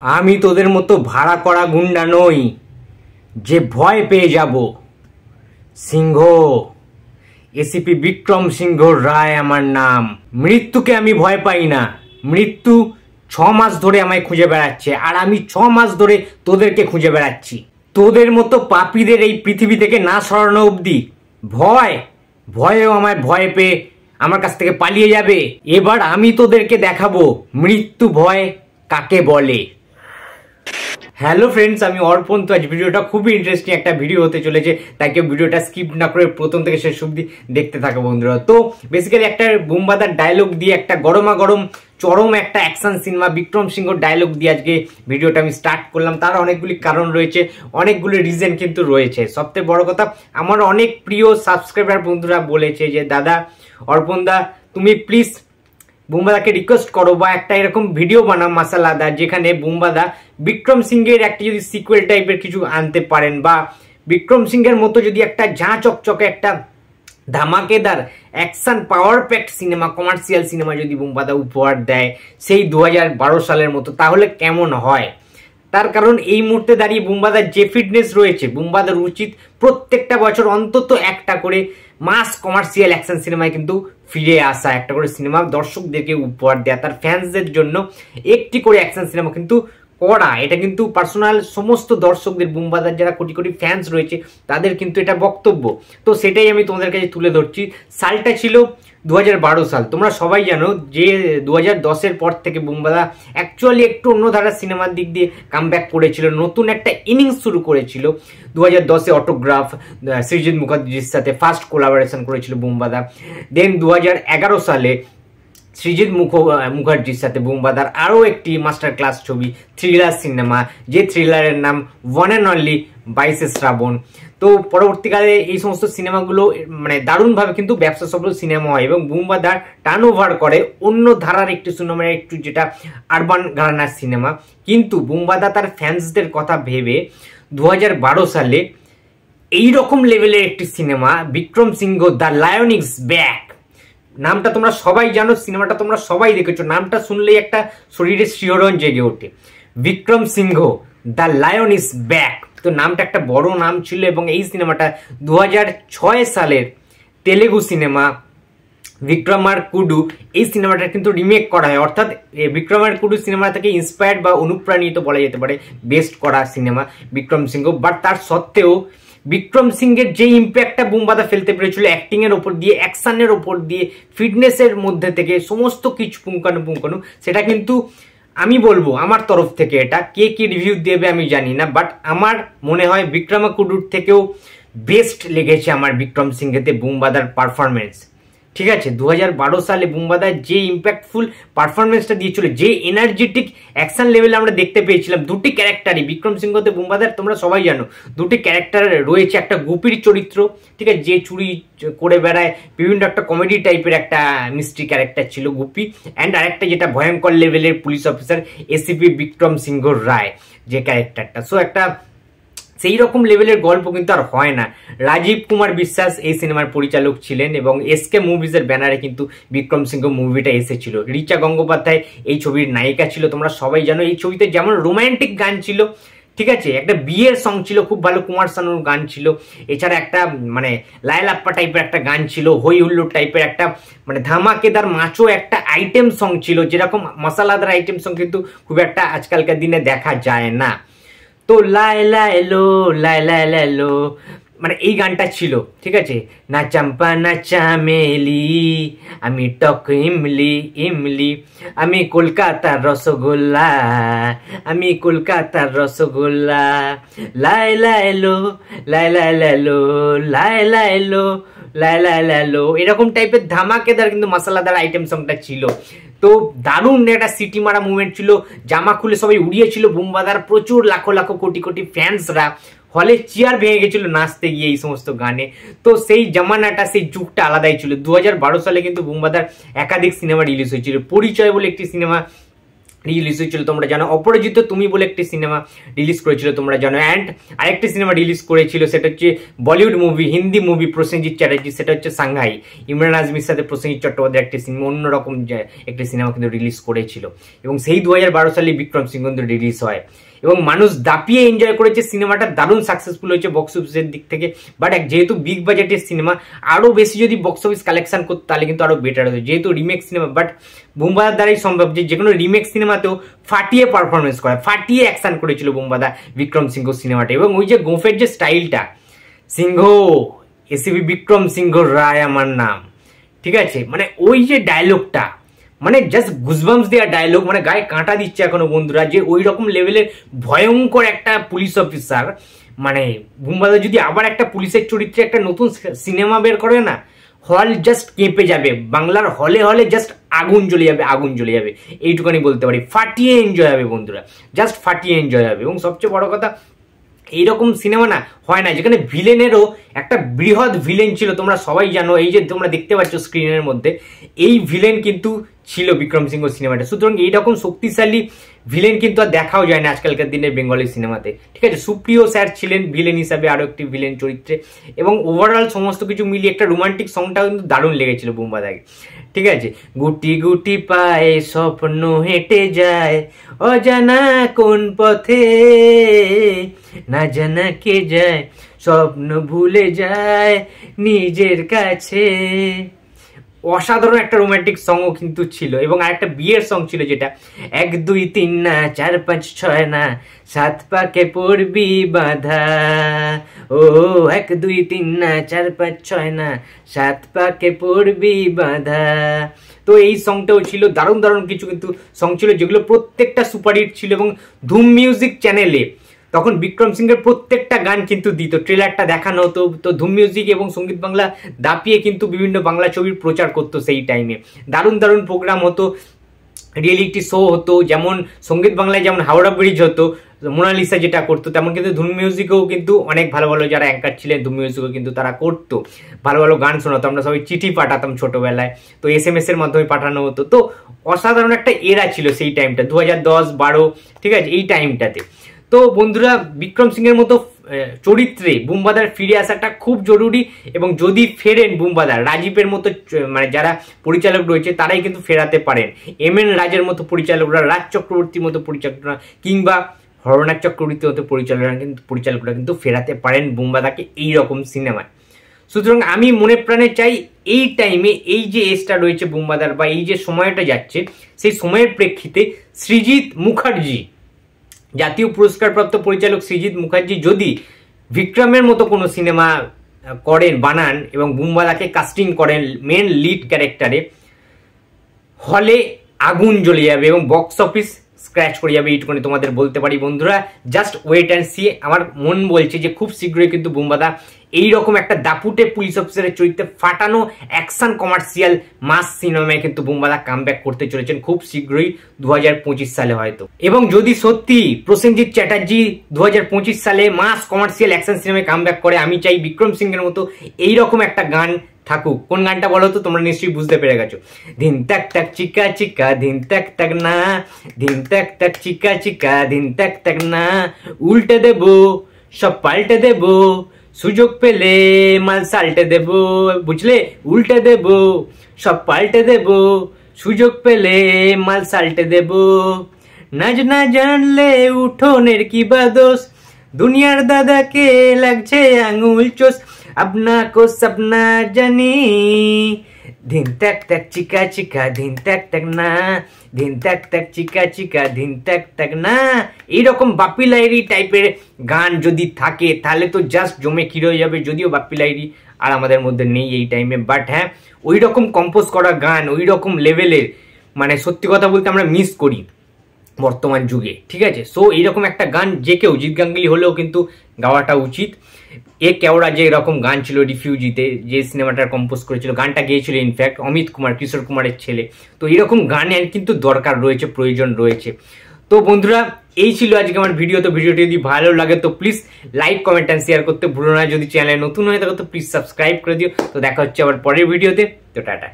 আমি তোদের মতো ভাড়া করা গুন্ডা নই যে ভয় পেয়ে যাব। সিংহ, এসিপি বিক্রম সিংহ রায় আমার নাম। মৃত্যুকে আমি ভয় পাই না। মৃত্যু 6 মাস ধরে আমায় খুঁজে বেড়াচ্ছে, আর আমি 6 মাস ধরে তোদেরকে খুঁজে বেড়াচ্ছি। তোদের মতো পাপীদের এই পৃথিবী থেকে না সরানো অবধি ভয়েও আমায় ভয় পেয়ে আমার কাছ থেকে পালিয়ে যাবে। এবার আমি তোদেরকে দেখাবো মৃত্যু ভয় কাকে বলে। হ্যালো ফ্রেন্ডস, আমি অর্পণ। তো আজ ভিডিওটা খুবই ইন্টারেস্টিং একটা ভিডিও হতে চলেছে, তাই কেউ ভিডিওটা স্কিপ না করে প্রথম থেকে শেষ অবধি দেখতে থাকো বন্ধুরা। তো বেসিক্যালি একটা বুমবাদার ডায়লগ দিয়ে, একটা গরমা গরম চরম একটা অ্যাকশন সিনেমা বিক্রম সিংহ ডায়লগ দিয়ে আজকে ভিডিওটা আমি স্টার্ট করলাম। তার অনেকগুলি কারণ রয়েছে, অনেকগুলি রিজন কিন্তু রয়েছে। সবথেকে বড় কথা, আমার অনেক প্রিয় সাবস্ক্রাইবার বন্ধুরা বলেছে যে দাদা অর্পণ দা, তুমি প্লিজ বুম্বাদাকে রিকোয়েস্ট করো বা একটা এরকম ভিডিও বানাও মাসালাদার, যেখানে বুম্বাদা বিক্রম সিংহের একটা যদি সিকুয়েল টাইপের কিছু আনতে পারেন, বা বিক্রম সিংহের মতো যদি একটা ঝাঁ চকচকে একটা ধামাকেদার অ্যাকশন পাওয়ার প্যাক্ট সিনেমা, কমার্শিয়াল সিনেমা যদি বুম্বাদা উপহার দেয় সেই 2012 সালের মতো, তাহলে কেমন হয়। তার কারণ এই মুহূর্তে দাঁড়িয়ে বুম্বাদার যে ফিটনেস রয়েছে, বুম্বাদার উচিত প্রত্যেকটা বছর অন্তত একটা করে মাস কমার্শিয়াল অ্যাকশন সিনেমায় কিন্তু ফিরে আসা, একটা করে সিনেমা দর্শকদেরকে উপহার দেয়া, তার ফ্যান্সদের জন্য একটি করে অ্যাকশন সিনেমা কিন্তু করা। এটা কিন্তু পার্সোনাল সমস্ত দর্শকদের, বুম্বাদার যারা কোটি কোটি ফ্যান্স রয়েছে তাদের কিন্তু এটা বক্তব্য। তো সেটাই আমি তোমাদের কাছে তুলে ধরছি। সালটা ছিল 2012 সাল। তোমরা সবাই জানো যে 2010-এর পর থেকে বুম্বাদা অ্যাকচুয়ালি একটু অন্য ধারার সিনেমার দিক দিয়ে কামব্যাক করেছিল, নতুন একটা ইনিংস শুরু করেছিল। 2010-এ অটোগ্রাফ সৃজিত মুখার্জির সাথে ফার্স্ট কোলাবোরেশন করেছিল বুম্বাদা। দেন 2011 সালে সৃজিত মুখার্জির সাথে বুম্বাদার আরও একটি মাস্টার ক্লাস ছবি, থ্রিলার সিনেমা, যে থ্রিলারের নাম ওয়ান অ্যান্ড অনলি 22 শ্রাবণ। তো পরবর্তীকালে এই সমস্ত সিনেমাগুলো মানে দারুণভাবে কিন্তু ব্যবসা সফল সিনেমা হয় এবং বুম্বাদার টার্ন ওভার করে অন্য ধারার একটি সিনেমা, একটু যেটা আরবান ঘরানার সিনেমা। কিন্তু বুম্বাদা তার ফ্যান্সদের কথা ভেবে 2012 সালে এইরকম লেভেলের একটি cinema Vikram Singh the lion is back, নামটা তোমরা সবাই জানো, সিনেমাটা তোমরা সবাই দেখেছো, নামটা শুনলেই একটা শরীরে শিহরণ জেগে ওঠে। Vikram Singh the lion is back, তো নামটা একটা বড় নাম ছিল। এবং এই সিনেমাটা 2006 সালের তেলেগু সিনেমা বিক্রমার কুডু, এই সিনেমাটা কিন্তু রিমেক করা হয়, অর্থাৎ বিক্রমার কুডু সিনেমা থেকে ইন্সপায়ার্ড বা অনুপ্রাণিত বলা যেতে পারে, বেস্ট করা সিনেমা বিক্রম সিংহ। বাট তার সত্ত্বেও বিক্রম সিংহের যে ইম্প্যাক্টটা বুম্বাদা ফেলতে পেরেছিল অ্যাক্টিং এর ওপর দিয়ে, অ্যাকশনের ওপর দিয়ে, ফিটনেসের মধ্যে থেকে সমস্ত কিছু পুঙ্খানু, সেটা কিন্তু আমি বলবো আমার তরফ থেকে, এটা কে কি রিভিউ দেবে আমি জানি না, বাট আমার মনে হয় বিক্রমাকুডুর থেকেও বেস্ট লেগেছে আমার বিক্রম সিংহেতে বুম্বাদার পারফরমেন্স। ঠিক আছে, 2012 সালে বুম্বাদার যে ইম্প্যাক্টফুল পারফরমেন্সটা দিয়েছিল, যে এনার্জেটিক অ্যাকশন লেভেলে আমরা দেখতে পেয়েছিলাম, দুটি ক্যারেক্টারই বিক্রম সিংহতে বুম্বাদার তোমরা সবাই জানো দুটি ক্যারেক্টার রয়েছে। একটা গুপির চরিত্র, ঠিক আছে, যে চুরি করে বেড়ায়, বিভিন্ন একটা কমেডি টাইপের একটা মিস্ট্রি ক্যারেক্টার ছিল গুপি, অ্যান্ড আরেকটা যেটা ভয়ঙ্কর লেভেলের পুলিশ অফিসার এসিপি বিক্রম সিংহ রায় যে ক্যারেক্টারটা। সো একটা সেই রকম লেভেলের গল্প কিন্তু আর হয় না। রাজীব কুমার বিশ্বাস এই সিনেমার পরিচালক ছিলেন এবং এসকে মুভিজের ব্যানারে কিন্তু বিক্রম সিংহ মুভিটা এসেছিল। রিচা গঙ্গোপাধ্যায় এই ছবির নায়িকা ছিল, তোমরা সবাই জানো। এই ছবিতে যেমন রোম্যান্টিক গান ছিল, ঠিক আছে, একটা বিয়ের সং ছিল, খুব ভালো কুমার শানুর গান ছিল, এছাড়া একটা মানে লায়লাপ্পা টাইপের একটা গান ছিল, হই হুল্লোড় টাইপের একটা মানে ধামাকেদার মাচো একটা আইটেম সং ছিল, যেরকম মশালাদার আইটেম সং কিন্তু খুব একটা আজকালকার দিনে দেখা যায় না। তো লায়লা এলো লায়লা এলো, মানে এই গানটা ছিল, ঠিক আছে। না চাম্পা না চামেলি, আমি টক ইমলি ইমলি, আমি কলকাতার রসগোল্লা, আমি কলকাতার রসগোল্লা, লায়লা এলো লায়লা এলো লায়লা এলো লায়লা এলো, এরকম টাইপের ধামাকেদার কিন্তু মশলাদার আইটেম সংটা ছিল। তো দারুণ একটা সিটি মারা মুভমেন্ট ছিল, জামা খুলে সবাই উড়িয়েছিল বুম্বাদার, প্রচুর লাখো লাখো কোটি কোটি ফ্যান্সরা হলে চেয়ার ভেঙে গেছিল নাচতে গিয়ে এই সমস্ত গানে। তো সেই জামানাটা, সেই যুগটা আলাদাই ছিল। 2012 সালে কিন্তু বুম্বাদার একাধিক সিনেমা রিলিজ হয়েছিল। পরিচয় বলে একটি সিনেমা রিলিজ হয়েছিল তোমরা জানো। অপরাজিত তুমি বলে একটি সিনেমা রিলিজ করেছিল তোমরা জানো। অ্যান্ড আরেকটি সিনেমা রিলিজ করেছিল, সেটা হচ্ছে বলিউড মুভি, হিন্দি মুভি প্রসেনজিৎ চ্যাটার্জি, সেটা হচ্ছে সাংহাই। ইমরান আজমির সাথে প্রসেনজিৎ চট্টোপাধ্যায় একটি সিনেমা, অন্যরকম একটি সিনেমা কিন্তু রিলিজ করেছিল। এবং সেই 2012 সালে বিক্রম সিংহ কিন্তু রিলিজ হয় এবং মানুষ দাপিয়ে এনজয় করেছে। সিনেমাটা দারুণ সাকসেসফুল হয়েছে বক্স অফিসের দিক থেকে। বাট যেহেতু বিগ বাজেটের সিনেমা, আরও বেশি যদি বক্স অফিস কালেকশন করতো তাহলে কিন্তু আরও বেটার হতো, যেহেতু রিমেক সিনেমা। বাট বুমবাদার দ্বারাই সম্ভব যে কোনো রিমেক সিনেমাতেও ফাটিয়ে পারফরমেন্স করা, ফাটিয়ে অ্যাকশন করেছিল বুমবাদা বিক্রম সিংহ সিনেমাটা। এবং ওই যে গোফের যে স্টাইলটা, সিংহ এসিপি বিক্রম সিংহ রায় আমার নাম, ঠিক আছে, মানে ওই যে ডায়লগটা, মানে জাস্ট গুজবাম্পস দেওয়া ডায়লগ, মানে গায়ে কাঁটা দিচ্ছে এখনো বন্ধুরা, যে ওই রকম লেভেলের ভয়ঙ্কর একটা পুলিশ অফিসার। মানে বুমবাদা যদি আবার একটা পুলিশের চরিত্রে একটা নতুন সিনেমা বের করে না, হল জাস্ট কেঁপে যাবে, বাংলার হলে হলে জাস্ট আগুন জ্বলে যাবে, আগুন জ্বলে যাবে, এইটুখানি বলতে পারি। ফাটিয়ে এনজয় হবে বন্ধুরা, জাস্ট ফাটিয়ে এনজয় হবে। এবং সবচেয়ে বড় কথা, এইরকম সিনেমা না হয় না যেখানে ভিলেনেরও একটা বৃহৎ ভিলেন ছিল, তোমরা সবাই জানো। এই যে তোমরা দেখতে পাচ্ছ স্ক্রিনের মধ্যে, এই ভিলেন কিন্তু ছিল বিক্রম সিংহ সিনেমাটা। সুতরাং এইরকম শক্তিশালী ভিলেন কিন্তু আর দেখাও যায় না আজকালকার দিনের বেঙ্গলি সিনেমাতে, ঠিক আছে। সুপ্রিয় স্যার ছিলেন ভিলেন হিসাবে আরো একটি ভিলেন চরিত্রে। এবং ওভারঅল সমস্ত কিছু মিলিয়ে একটা রোমান্টিক সংটাও কিন্তু দারুণ লেগেছিল বুমবাদাকে, ঠিক আছে। গুটি গুটি পায়ে স্বপ্ন হেঁটে যায়, অজানা কোন পথে, না জানা কে যায়, স্বপ্ন ভুলে যায় নিজের কাছে। অসাধারণ একটা রোমান্টিক সংও কিন্তু ছিল। এবং আরেকটা বিয়ের সং ছিল, যেটা 1 2 3 না 4 5 6 না 7 পাকে পড়বি বাঁধা, ও 1 2 3 না 4 5 6 না 7 পাকে পড়বি বাঁধা। তো এই সংটাও ছিল, দারুণ দারুণ কিছু কিন্তু সং ছিল যেগুলো প্রত্যেকটা সুপারহিট ছিল। এবং ধুম মিউজিক চ্যানেলে তখন বিক্রম সিংহের প্রত্যেকটা গান কিন্তু দিত, ট্রেলারটা দেখানো হতো। তো ধুম মিউজিক এবং সঙ্গীত বাংলা দাপিয়ে কিন্তু বিভিন্ন বাংলা ছবির প্রচার করতো সেই টাইমে। দারুণ দারুণ প্রোগ্রাম হতো, রিয়েলিটি শো হতো। যেমন সঙ্গীত বাংলায় যেমন হাওড়া ব্রিজ হতো, মোনালিসা যেটা করতো, তেমন কিন্তু ধুম মিউজিকেও কিন্তু অনেক ভালো ভালো যারা অ্যাঙ্কার ছিলেন ধুম মিউজিকেও কিন্তু তারা করতো, ভালো ভালো গান শোনাতো। আমরা সবাই চিঠি পাঠাতাম ছোটবেলায়, তো SMS এর মাধ্যমে পাঠানো হতো। তো অসাধারণ একটা এরা ছিল সেই টাইমটা, 2010-12, ঠিক আছে, এই টাইমটাতে। তো বন্ধুরা, বিক্রম সিংহের মতো চরিত্রে বুমবাদার ফিরে আসাটা খুব জরুরি। এবং যদি ফেরেন বুমবাদার, রাজীবের মতো মানে যারা পরিচালক রয়েছে তারাই কিন্তু ফেরাতে পারেন। MN রাজের মতো পরিচালকরা, রাজ চক্রবর্তীর মতো পরিচালকরা, কিংবা হরনাথ চক্রবর্তীর মতো পরিচালকরা কিন্তু ফেরাতে পারেন বুমবাদাকে এইরকম সিনেমায়। সুতরাং আমি মনে প্রাণে চাই এই টাইমে এই যে এজটা রয়েছে বুমবাদার, বা এই যে সময়টা যাচ্ছে, সেই সময়ের প্রেক্ষিতে সৃজিত মুখার্জি, জাতীয় পুরস্কারপ্রাপ্ত পরিচালক সৃজিত মুখার্জি যদি বিক্রমের মতো কোনো সিনেমা করেন, বানান, এবং বুমবাদাকে কাস্টিং করেন মেন লিড ক্যারেক্টারে, হলে আগুন জ্বলে যাবে এবং বক্স অফিস স্ক্র্যাচ করে যাবে, এইটুকুনি তোমাদের বলতে পারি বন্ধুরা। Just wait and see. আমার মন বলছে যে খুব শীঘ্রই কিন্তু বুমবাদা এইরকম একটা দাপুটে পুলিশ অফিসারের চরিত্রে ফাটানো অ্যাকশন কমার্শিয়াল মাস সিনেমায় কিন্তু বুমবাদা কামব্যাক করতে চলেছেন খুব শীঘ্রই, 2025 সালে হয়তো। এবং যদি সত্যি প্রসেনজিৎ চ্যাটার্জি 2025 সালে মাস কমার্শিয়াল অ্যাকশন সিনেমায় কামব্যাক করে, আমি চাই বিক্রম সিংহের মতো এইরকম একটা গান থাকুক। কোন গানটা বলো তো, তোমরা নিশ্চয়ই বুঝতে পেরে গেছো। ধিন তাক তাক চিকা চিকা ধিন তাক তাক না, ধিন তাক তাক চিকা চিকা ধিন তাক তাক না, উল্টে দেবো সব পাল্টে দেবো, সুযোগ পেলে মাল সাল্টে দেবো, বুঝলে, উল্টে দেবো সব পাল্টে দেবো, সুযোগ পেলে মাল সাল্টে দেবো, নাচ না জানলে উঠোনের কি বাদোস, দুনিয়ার দাদাকে লাগছে আঙুল চোষ, अपना को सपना जानी, धिन तक तक चिका चिका धिन तक तक ना, धिन तक तक चिका चिका धिन तक तक ना। এইরকম বাপ্পি লাহিড়ী টাইপের গান যদি থাকে তাহলে তো জাস্ট জমে ক্ষীর হয়ে যাবে। যদিও বাপ্পি লাহিড়ী আর আমাদের মধ্যে নেই এই টাইমে, বাট হ্যাঁ, ওই রকম কম্পোজ করা গান, ওই রকম লেভেলের, মানে সত্যি কথা বলতে আমরা মিস করি বর্তমান যুগে, ঠিক আছে। সো এইরকম একটা গান যে কেউ, জিৎ গাঙ্গুলি হলেও কিন্তু গাওয়াটা উচিত। এ কেওড়া যে এরকম গান ছিল রিফিউজিতে, যে সিনেমাটার কম্পোজ করেছিল, গানটা গেয়েছিল ইনফ্যাক্ট অমিত কুমার, কিশোর কুমারের ছেলে। তো এরকম গানের কিন্তু দরকার রয়েছে, প্রয়োজন রয়েছে। তো বন্ধুরা, এই ছিল আজকে আমার ভিডিও। তো ভিডিওটি যদি ভালো লাগে তো please like, comment and share করতে ভুলো না। যদি চ্যানেলে নতুন হয়ে থাকো তো প্লিজ সাবস্ক্রাইব করে দিও। তো দেখা হচ্ছে আবার পরের ভিডিওতে। তো টাটা।